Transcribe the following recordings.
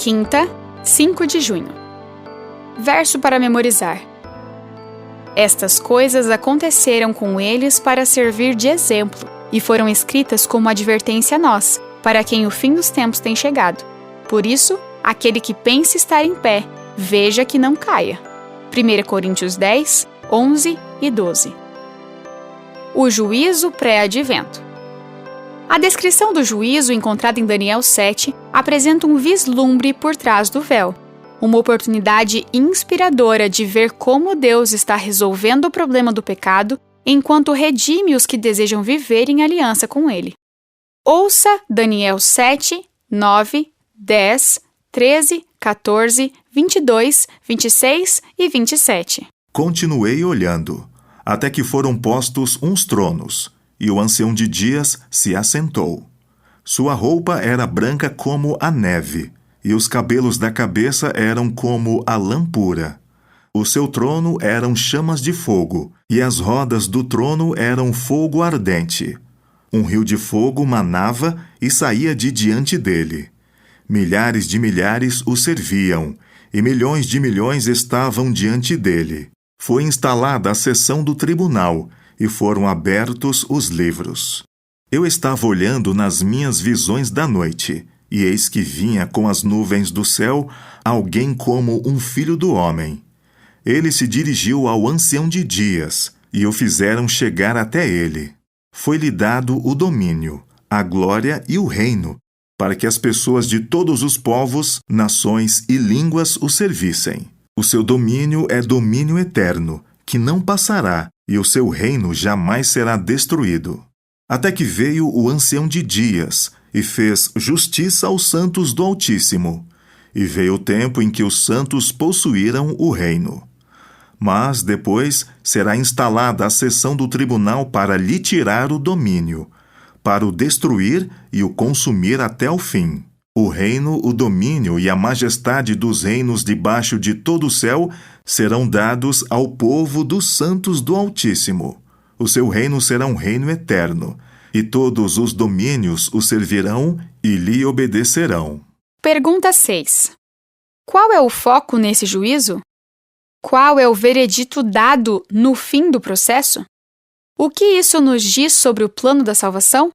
Quinta, 5 de junho. Verso para memorizar. Estas coisas aconteceram com eles para servir de exemplo, e foram escritas como advertência a nós, para quem o fim dos tempos tem chegado. Por isso, aquele que pensa estar em pé, veja que não caia. 1 Coríntios 10, 11 e 12. O juízo pré-advento. A descrição do juízo encontrada em Daniel 7 apresenta um vislumbre por trás do véu, uma oportunidade inspiradora de ver como Deus está resolvendo o problema do pecado enquanto redime os que desejam viver em aliança com Ele. Ouça Daniel 7, 9, 10, 13, 14, 22, 26 e 27. Continuei olhando, até que foram postos uns tronos, e o ancião de dias se assentou. Sua roupa era branca como a neve, e os cabelos da cabeça eram como a lã pura. O seu trono eram chamas de fogo, e as rodas do trono eram fogo ardente. Um rio de fogo manava e saía de diante dele. Milhares de milhares o serviam, e milhões de milhões estavam diante dele. Foi instalada a seção do tribunal, e foram abertos os livros. Eu estava olhando nas minhas visões da noite, e eis que vinha com as nuvens do céu alguém como um filho do homem. Ele se dirigiu ao ancião de dias, e o fizeram chegar até ele. Foi-lhe dado o domínio, a glória e o reino, para que as pessoas de todos os povos, nações e línguas o servissem. O seu domínio é domínio eterno, que não passará, e o seu reino jamais será destruído. Até que veio o ancião de dias, e fez justiça aos santos do Altíssimo. E veio o tempo em que os santos possuíram o reino. Mas, depois, será instalada a seção do tribunal para lhe tirar o domínio, para o destruir e o consumir até o fim. O reino, o domínio e a majestade dos reinos debaixo de todo o céu serão dados ao povo dos santos do Altíssimo. O seu reino será um reino eterno, e todos os domínios o servirão e lhe obedecerão. Pergunta 6. Qual é o foco nesse juízo? Qual é o veredito dado no fim do processo? O que isso nos diz sobre o plano da salvação?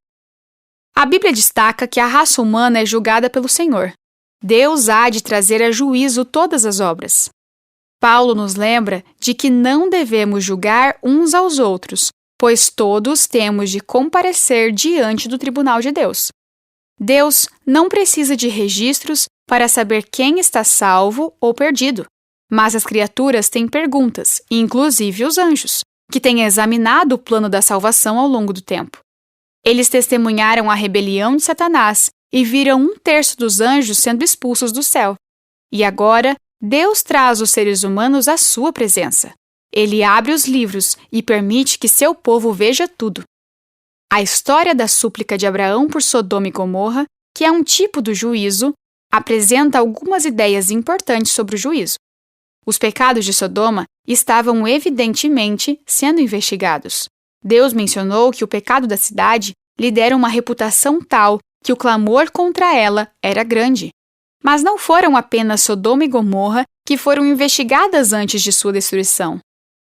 A Bíblia destaca que a raça humana é julgada pelo Senhor. Deus há de trazer a juízo todas as obras. Paulo nos lembra de que não devemos julgar uns aos outros, pois todos temos de comparecer diante do tribunal de Deus. Deus não precisa de registros para saber quem está salvo ou perdido, mas as criaturas têm perguntas, inclusive os anjos, que têm examinado o plano da salvação ao longo do tempo. Eles testemunharam a rebelião de Satanás e viram 1/3 dos anjos sendo expulsos do céu. E agora, Deus traz os seres humanos à sua presença. Ele abre os livros e permite que seu povo veja tudo. A história da súplica de Abraão por Sodoma e Gomorra, que é um tipo do juízo, apresenta algumas ideias importantes sobre o juízo. Os pecados de Sodoma estavam evidentemente sendo investigados. Deus mencionou que o pecado da cidade lhe dera uma reputação tal que o clamor contra ela era grande. Mas não foram apenas Sodoma e Gomorra que foram investigadas antes de sua destruição.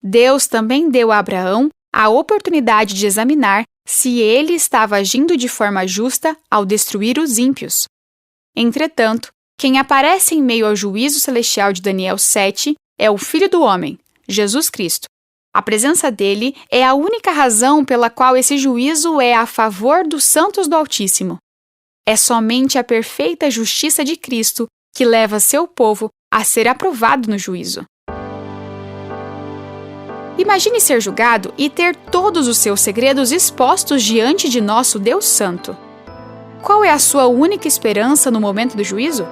Deus também deu a Abraão a oportunidade de examinar se ele estava agindo de forma justa ao destruir os ímpios. Entretanto, quem aparece em meio ao juízo celestial de Daniel 7 é o Filho do Homem, Jesus Cristo. A presença dele é a única razão pela qual esse juízo é a favor dos santos do Altíssimo. É somente a perfeita justiça de Cristo que leva seu povo a ser aprovado no juízo. Imagine ser julgado e ter todos os seus segredos expostos diante de nosso Deus Santo. Qual é a sua única esperança no momento do juízo?